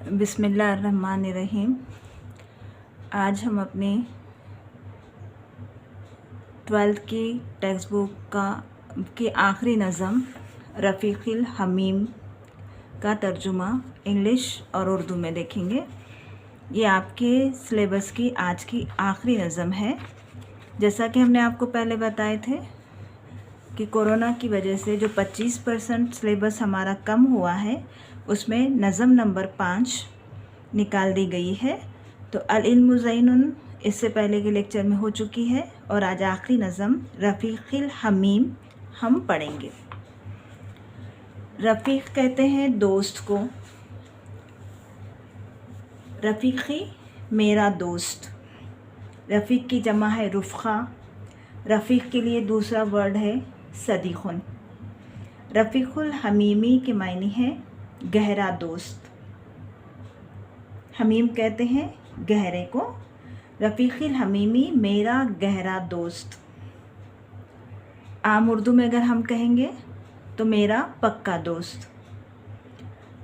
बिस्मिल्लाहिर्रहमानिर्रहीम। आज हम अपनी 12th की टेक्स्ट बुक की आखिरी नज़म रफ़ीक़ुल हमीम का तर्जुमा इंग्लिश और उर्दू में देखेंगे। ये आपके सिलेबस की आज की आखिरी नज़म है। जैसा कि हमने आपको पहले बताए थे कि कोरोना की वजह से जो 25% सिलेबस हमारा कम हुआ है, उसमें नज़म नंबर 5 निकाल दी गई है। तो अल इल्मु ज़ैनुन इससे पहले के लेक्चर में हो चुकी है और आज आखिरी नज़म रफ़ीक़ुल हमीम हम पढ़ेंगे। रफ़ीक़ कहते हैं दोस्त को, रफ़ीक़ी मेरा दोस्त। रफ़ीक़ की जमा है रुफ़क़ा। रफ़ीक़ के लिए दूसरा वर्ड है सदीक़ुन। रफ़ीक़ुल हमीमी के मायने हैं गहरा दोस्त। हमीम कहते हैं गहरे को। रफ़ीक़ुल हमीमी मेरा गहरा दोस्त। आम उर्दू में अगर हम कहेंगे तो मेरा पक्का दोस्त।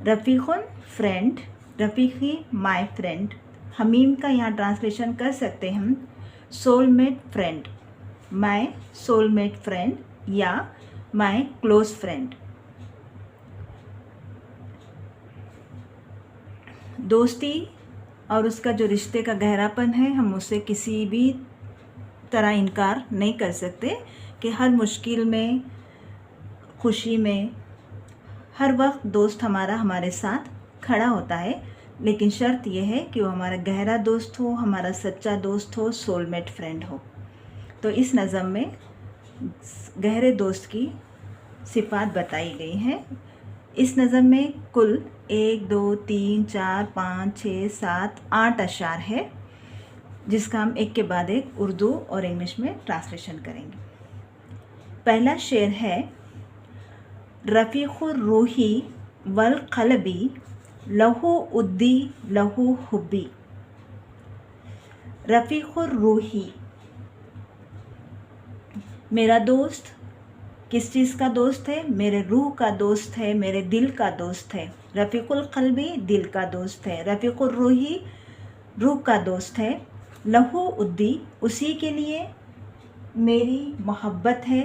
रफ़ीक़ुन फ्रेंड, रफ़ीक़ी माय फ्रेंड। हमीम का यहाँ ट्रांसलेशन कर सकते हैं हम soulmate friend, my soulmate friend या माय क्लोज फ्रेंड। दोस्ती और उसका जो रिश्ते का गहरापन है, हम उससे किसी भी तरह इनकार नहीं कर सकते कि हर मुश्किल में, खुशी में, हर वक्त दोस्त हमारा हमारे साथ खड़ा होता है। लेकिन शर्त यह है कि वो हमारा गहरा दोस्त हो, हमारा सच्चा दोस्त हो, सोलमेट फ्रेंड हो। तो इस नज़म में गहरे दोस्त की सिफ़ात बताई गई हैं। इस नज़म में कुल 1, 2, 3, 4, 5, 6, 7, 8 अशार है, जिसका हम एक के बाद एक उर्दू और इंग्लिश में ट्रांसलेशन करेंगे। पहला शेर है रफ़ीक़ुर रूही वल क़ल्बी लहू उद्दी लहू हुब्बी। रफ़ीक़ुर रूही मेरा दोस्त किस चीज़ का दोस्त है? मेरे रूह का दोस्त है, मेरे दिल का दोस्त है। रफ़ीक़ुल क़ल्बी दिल का दोस्त है। रफ़ीक़ुर रूही रूह का दोस्त है। लहू उद्दी उसी के लिए मेरी मोहब्बत है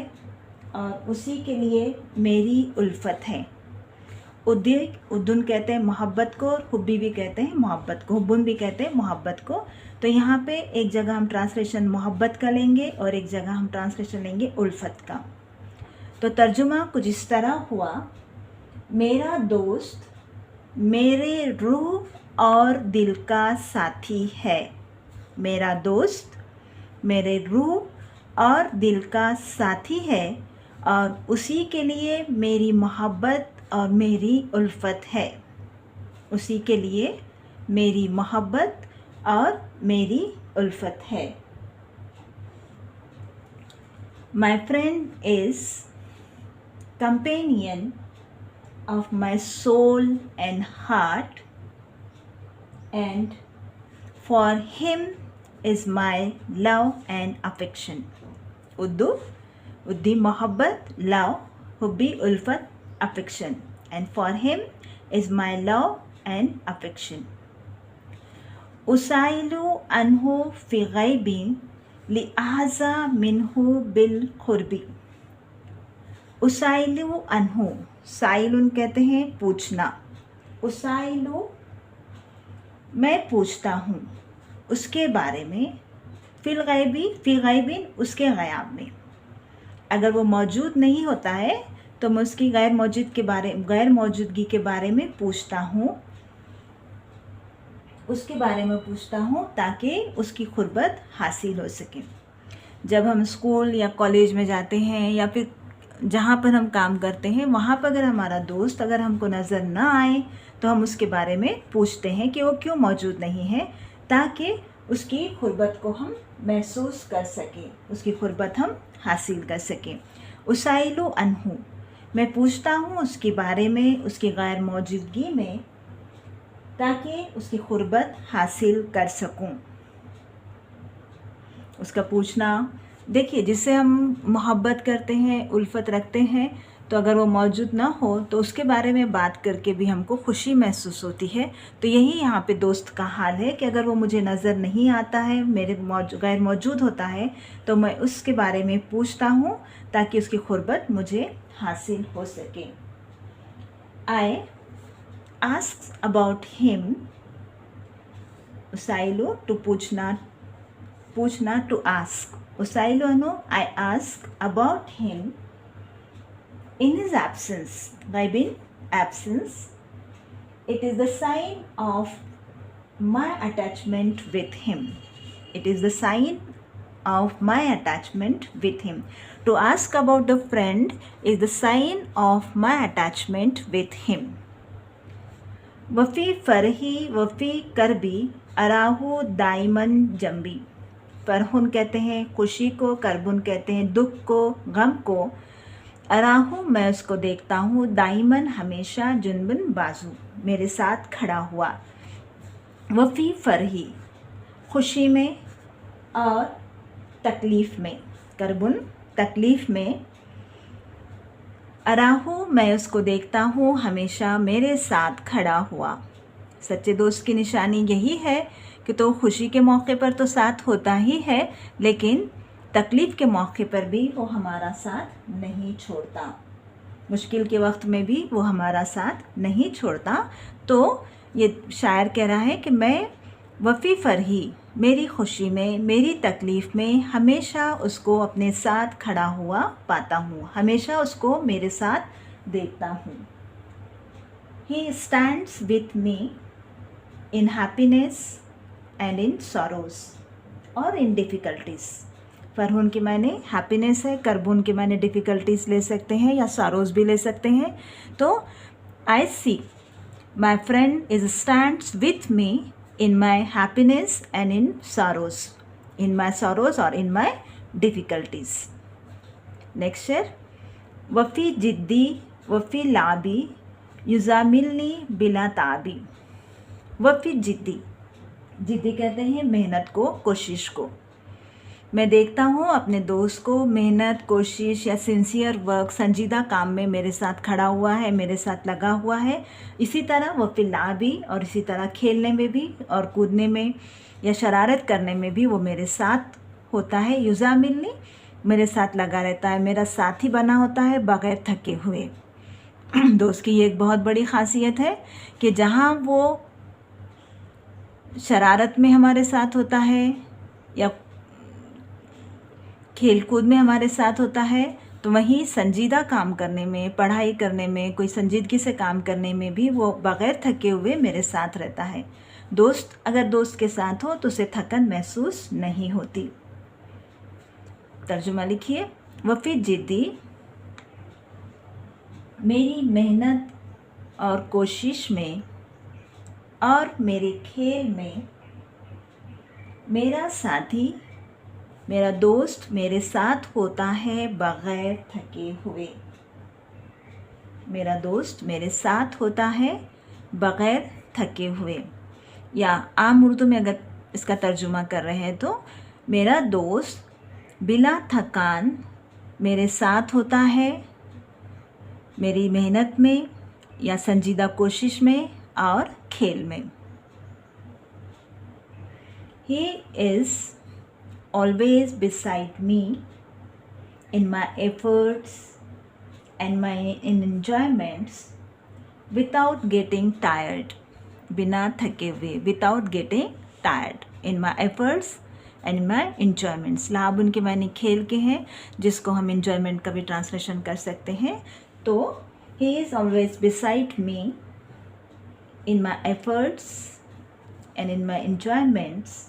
और उसी के लिए मेरी उल्फत है। उद्दुन कहते हैं मोहब्बत को, हुब्बी भी कहते हैं मोहब्बत को, हुब्बुन भी कहते हैं मोहब्बत को। तो यहाँ पे एक जगह हम ट्रांसलेशन मोहब्बत का लेंगे और एक जगह हम ट्रांसलेशन लेंगे उल्फत का। तो तर्जुमा कुछ इस तरह हुआ, मेरा दोस्त मेरे रूह और दिल का साथी है। मेरा दोस्त मेरे रूह और दिल का साथी है और उसी के लिए मेरी मोहब्बत और मेरी उल्फत है। उसी के लिए मेरी मोहब्बत और मेरी उल्फत है। My friend is companion of my soul and heart, and for him is my love and affection. उद्दी मोहब्बत, love, हुब्बी Ulfat, affection, and for him is my love and affection. उसाइलु अनहु फी गैबिन लिआज़ा मिन्हु बिल खुरबी। उसाइलु अनहु, साइलुन कहते हैं पूछना। उसाइलु मैं पूछता हूँ उसके बारे में, फिल गैबी फी गैबिन उसके ग़याब में। अगर वो मौजूद नहीं होता है तो मैं उसकी गैर मौजूदगी के बारे में पूछता हूँ, उसके बारे में पूछता हूँ ताकि उसकी खुर्बत हासिल हो सके। जब हम स्कूल या कॉलेज में जाते हैं या फिर जहाँ पर हम काम करते हैं, वहाँ पर अगर हमारा दोस्त अगर हमको नज़र ना आए तो हम उसके बारे में पूछते हैं कि वो क्यों मौजूद नहीं है, ताकि उसकी खुर्बत को हम महसूस कर सकें, उसकी खुर्बत हम हासिल कर सकें। उसाइलु अनहु मैं पूछता हूँ उसके बारे में, उसकी गैर मौजूदगी में, ताकि उसकी खुर्बत हासिल कर सकूं। उसका पूछना, देखिए जिससे हम मोहब्बत करते हैं, उल्फत रखते हैं, तो अगर वो मौजूद ना हो तो उसके बारे में बात करके भी हमको खुशी महसूस होती है। तो यही यहाँ पे दोस्त का हाल है कि अगर वो मुझे नज़र नहीं आता है, मेरे गैर मौजूद होता है, तो मैं उसके बारे में पूछता हूँ ताकि उसकी ख़ुर्बत मुझे हासिल हो सके। आई आस्क अबाउट हिम, उसाइलो टू पूछना टू आस्क। उसाइलो no I ask about him in his absence, in absence, it is the sign of my attachment with him. It is the sign of my attachment with him. To ask about the friend is the sign of my attachment with him. वफ़ी फ़रही वफ़ी करबी अराहू दाइमन जंबी। फ़रहुन कहते हैं खुशी को, करबुन कहते हैं दुख को, गम को। अराहू मैं उसको देखता हूँ, दाइमन हमेशा, जुनबन बाजू मेरे साथ खड़ा हुआ। वफ़ी फ़रही खुशी में और तकलीफ़ में, करबुन तकलीफ़ में। अराहू मैं उसको देखता हूँ, हमेशा मेरे साथ खड़ा हुआ। सच्चे दोस्त की निशानी यही है कि तो खुशी के मौके पर तो साथ होता ही है, लेकिन तकलीफ़ के मौके पर भी वो हमारा साथ नहीं छोड़ता, मुश्किल के वक्त में भी वो हमारा साथ नहीं छोड़ता। तो ये शायर कह रहा है कि मैं वफ़ी फ़रही, मेरी खुशी में, मेरी तकलीफ़ में हमेशा उसको अपने साथ खड़ा हुआ पाता हूँ, हमेशा उसको मेरे साथ देखता हूँ। He stands with me in happiness and in sorrows और in difficulties। फ़रहुन के माने हैप्पीनेस है, करबुन के माने डिफ़िकल्टीज़ ले सकते हैं या सॉरोज़ भी ले सकते हैं। तो I see my friend is stands with me in my happiness and in sorrows, in my sorrows और इन माई डिफ़िकल्टीज़। नेक्स्ट है वफ़ी जिद्दी वफ़ी लाबी युज़ामिलनी बिला ताबी। वफ़ी जिद्दी, जिद्दी कहते हैं मेहनत को, कोशिश को। मैं देखता हूँ अपने दोस्त को मेहनत, कोशिश या सिंसियर वर्क, संजीदा काम में मेरे साथ खड़ा हुआ है, मेरे साथ लगा हुआ है। इसी तरह वो फिलाबी, और इसी तरह खेलने में भी और कूदने में या शरारत करने में भी वो मेरे साथ होता है। युज़ा मिलनी, मेरे साथ लगा रहता है, मेरा साथी बना होता है बग़ैर थके हुए। दोस्त की ये एक बहुत बड़ी ख़ासियत है कि जहाँ वो शरारत में हमारे साथ होता है या खेल कूद में हमारे साथ होता है, तो वहीं संजीदा काम करने में, पढ़ाई करने में, कोई संजीदगी से काम करने में भी वो बग़ैर थके हुए मेरे साथ रहता है। दोस्त अगर दोस्त के साथ हो तो उसे थकन महसूस नहीं होती। तर्जुमा लिखिए। वफ़ी जिद्दी, मेरी मेहनत और कोशिश में और मेरे खेल में मेरा साथी, मेरा दोस्त मेरे साथ होता है बग़ैर थके हुए। मेरा दोस्त मेरे साथ होता है बग़ैर थके हुए। या आम उर्दू में अगर इसका तर्जुमा कर रहे हैं तो मेरा दोस्त बिला थकान मेरे साथ होता है मेरी मेहनत में या संजीदा कोशिश में और खेल में। He is always beside me in my efforts and my enjoyments without getting tired, बिना थके हुए, without getting tired, in my efforts and in my enjoyments। लाभ उनके मायने खेल के हैं, जिसको हम enjoyment का भी ट्रांसलेशन कर सकते हैं। तो he is always beside me in my efforts and in my enjoyments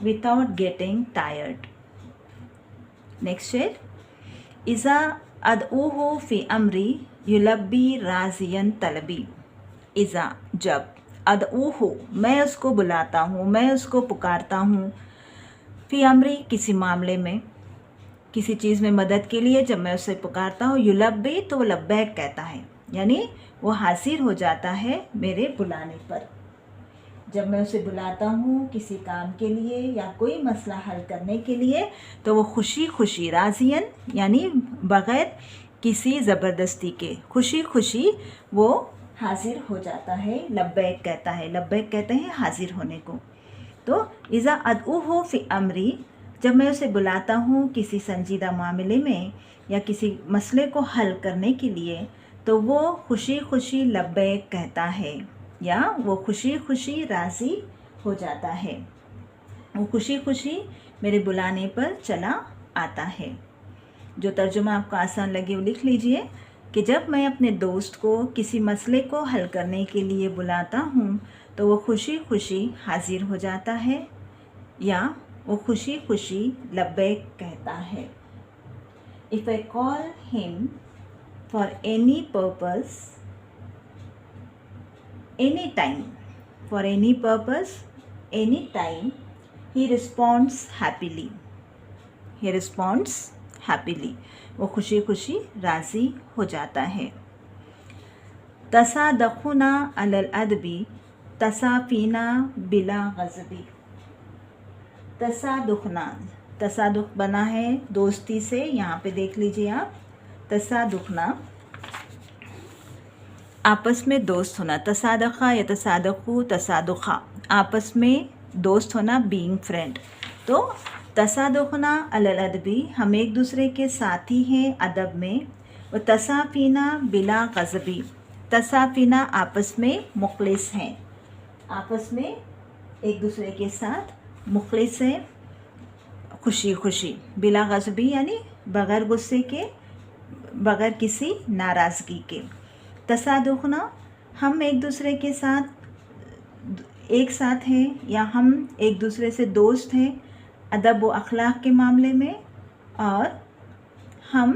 without getting tired। Next है इज़ा अदऊहु फ़ी अमरी युलब्बी राज़ियन तलबी। इज़ा जब, अदऊहु मैं उसको बुलाता हूँ, मैं उसको पुकारता हूँ, फ़ी अमरी किसी मामले में, किसी चीज़ में मदद के लिए जब मैं उसे पुकारता हूँ, युलब्बी तो वो लब्बैक कहता है, यानी वो हाजिर हो जाता है मेरे बुलाने पर। जब मैं उसे बुलाता हूँ किसी काम के लिए या कोई मसला हल करने के लिए, तो वो खुशी खुशी, राज़ियन यानी बग़ैर किसी ज़बरदस्ती के, खुशी खुशी वो हाजिर हो जाता है। लब्बैक कहता है, लब्बैक कहते हैं हाजिर होने को। तो इज़ा अदऊहु फ़ी अमरी, जब मैं उसे बुलाता हूँ किसी संजीदा मामले में या किसी मसले को हल करने के लिए, तो वो खुशी खुशी लब्बैक कहता है या वो खुशी खुशी राज़ी हो जाता है। वो खुशी खुशी मेरे बुलाने पर चला आता है। जो तर्जुमा आपको आसान लगे वो लिख लीजिए कि जब मैं अपने दोस्त को किसी मसले को हल करने के लिए बुलाता हूँ तो वो खुशी खुशी हाजिर हो जाता है या वो खुशी खुशी लब्बैक कहता है। If I call him for any purpose, any time, for any purpose, any time, he responds happily, he responds happily, वो खुशी खुशी राज़ी हो जाता है। तसादखुना अलल अदबी तसाफीना बिला गज़बी। तसादुखना, तसादुख बना है दोस्ती से, यहाँ पे देख लीजिए आप। तसादुखना आपस में दोस्त होना, तसादखा या तसादखु, तसादुखा आपस में दोस्त होना, बीइंग फ्रेंड। तो तसादुखना अलल अदबी, हम एक दूसरे के साथी हैं अदब में। व तसाफीना बिला गज़बी, तसाफीना आपस में मुखलिस हैं, आपस में एक दूसरे के साथ मुखलिस हैं, खुशी खुशी। बिला गज़बी यानी बग़ैर गुस्से के, बग़ैर किसी नाराज़गी के। तसादुखना हम एक दूसरे के साथ एक साथ हैं या हम एक दूसरे से दोस्त हैं अदब व अखलाक के मामले में, और हम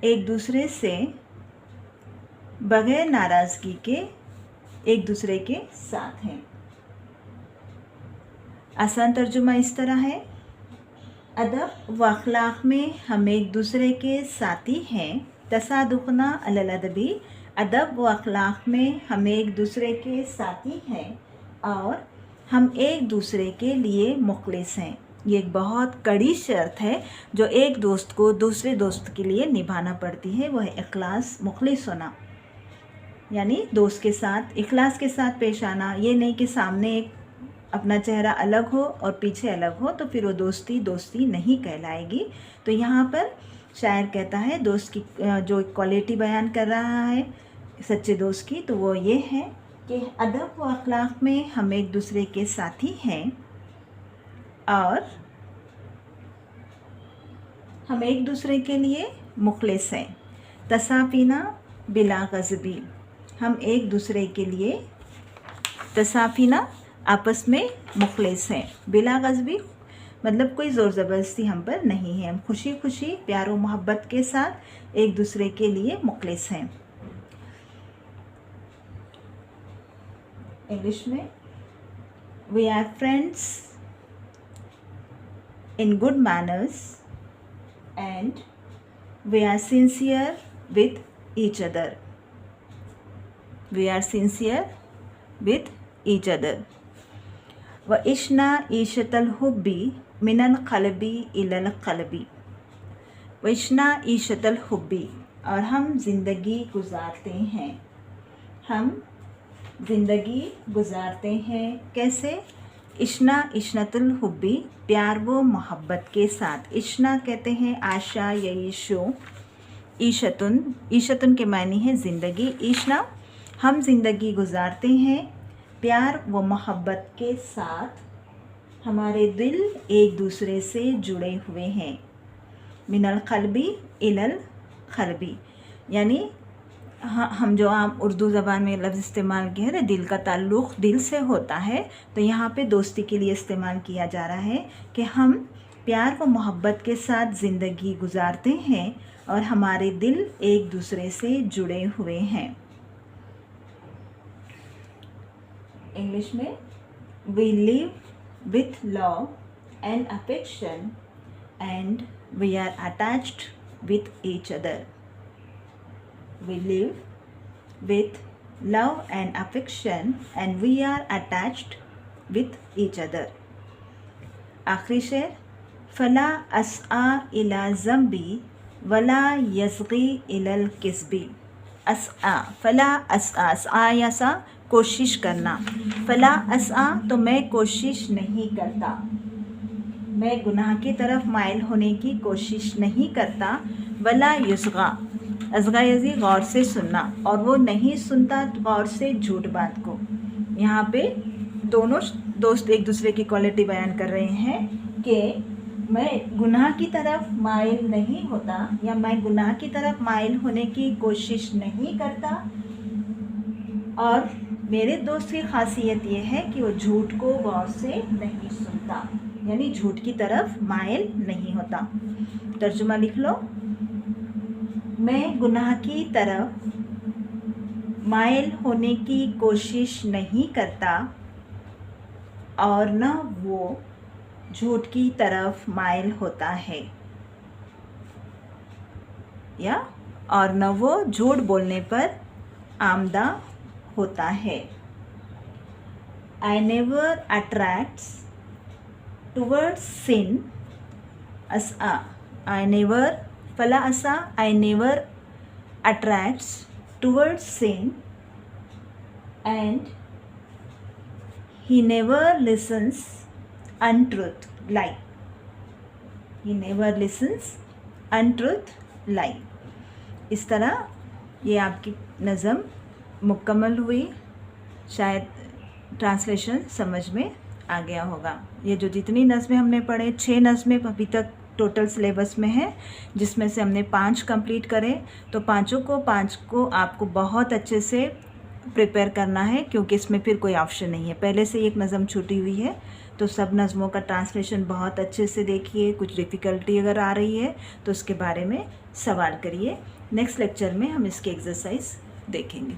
एक दूसरे से बग़ैर नाराज़गी के एक दूसरे के साथ हैं। आसान तर्जुमा इस तरह है, अदब व अखलाक में हम एक दूसरे के साथी हैं। तसादुखना अलल अदबी, अदब व अखलाक में हम एक दूसरे के साथी हैं और हम एक दूसरे के लिए मुखलिस हैं। ये एक बहुत कड़ी शर्त है जो एक दोस्त को दूसरे दोस्त के लिए निभाना पड़ती है, वो है इखलास, मुखलिस होना। यानी दोस्त के साथ इखलास के साथ पेश आना। ये नहीं कि सामने एक अपना चेहरा अलग हो और पीछे अलग हो, तो फिर वो दोस्ती नहीं कहलाएगी। तो यहाँ पर शायर कहता है दोस्त की जो क्वालिटी बयान कर रहा है सच्चे दोस्त की, तो वो ये है कि अदब व अखलाक में हम एक दूसरे के साथी हैं और हम एक दूसरे के लिए मुखलिस हैं। तसाफीना बिला गज़बी, हम एक दूसरे के लिए, तसाफीना आपस में मुखलिस हैं, बिला गज़बी मतलब कोई ज़ोर ज़बरदस्ती हम पर नहीं है, हम खुशी खुशी प्यार व मोहब्बत के साथ एक दूसरे के लिए मुखलिस हैं। इंग्लिश में, we are friends in good manners and we are sincere with each other, we are sincere with each other. व इश्ना ईशतल हुब्बी मिनल क़ल्बी इलल क़ल्बी, व इश्ना ईशतल हुब्बी, और हम ज़िंदगी गुजारते हैं, हम ज़िंदगी गुजारते हैं कैसे? इश्ना इश्नतुल हुब्बी, प्यार व मोहब्बत के साथ। इश्ना कहते हैं आशा या ईशो, ईशतुन, ईशतुन के मानी है ज़िंदगी। इश्ना हम ज़िंदगी गुजारते हैं प्यार व मोहब्बत के साथ, हमारे दिल एक दूसरे से जुड़े हुए हैं। मिनल क़ल्बी इलल क़ल्बी, यानी हम जो आम उर्दू ज़बान में लफ्ज़ इस्तेमाल किया है, दिल का ताल्लुक़ दिल से होता है, तो यहाँ पे दोस्ती के लिए इस्तेमाल किया जा रहा है कि हम प्यार व मोहब्बत के साथ ज़िंदगी गुजारते हैं और हमारे दिल एक दूसरे से जुड़े हुए हैं। इंग्लिश में, we live with love and affection and we are attached with each other. We live with love and affection and we are attached with each other. आखिरी शेर, फला अस्आ इला ज़म्बी वला यस्गी इलल किस्बी, अस्आ फला अस्आ, अस्आ या सा कोशिश करना, फला अस्आ तो मैं कोशिश नहीं करता, मैं गुनाह की तरफ माइल होने की कोशिश नहीं करता। वला युस्गा, असगा यजी गौर से सुनना, और वो नहीं सुनता गौर से झूठ बात को। यहाँ पे दोनों दोस्त एक दूसरे की क्वालिटी बयान कर रहे हैं कि मैं गुनाह की तरफ माइल नहीं होता या मैं गुनाह की तरफ माइल होने की कोशिश नहीं करता, और मेरे दोस्त की खासियत ये है कि वो झूठ को गौर से नहीं सुनता, यानी झूठ की तरफ माइल नहीं होता। तर्जुमा लिख लो, मैं गुनाह की तरफ माइल होने की कोशिश नहीं करता और न वो झूठ की तरफ माइल होता है, या और न वो झूठ बोलने पर आमदा होता है। I never attracts towards sin, as'a, I never फला असा, I never attracts towards sin, and he never listens untruth, lie, he never listens untruth, lie। इस तरह ये आपकी नज़म मुकम्मल हुई। शायद ट्रांसलेशन समझ में आ गया होगा। ये जो जितनी नज़में हमने पढ़े, 6 नज़में अभी तक टोटल सिलेबस में है, जिसमें से हमने 5 कंप्लीट करे, तो 5 को आपको बहुत अच्छे से प्रिपेयर करना है, क्योंकि इसमें फिर कोई ऑप्शन नहीं है। पहले से एक नज़म छूटी हुई है, तो सब नज़मों का ट्रांसलेशन बहुत अच्छे से देखिए। कुछ डिफ़िकल्टी अगर आ रही है तो उसके बारे में सवाल करिए। नेक्स्ट लेक्चर में हम इसकी एक्सरसाइज देखेंगे।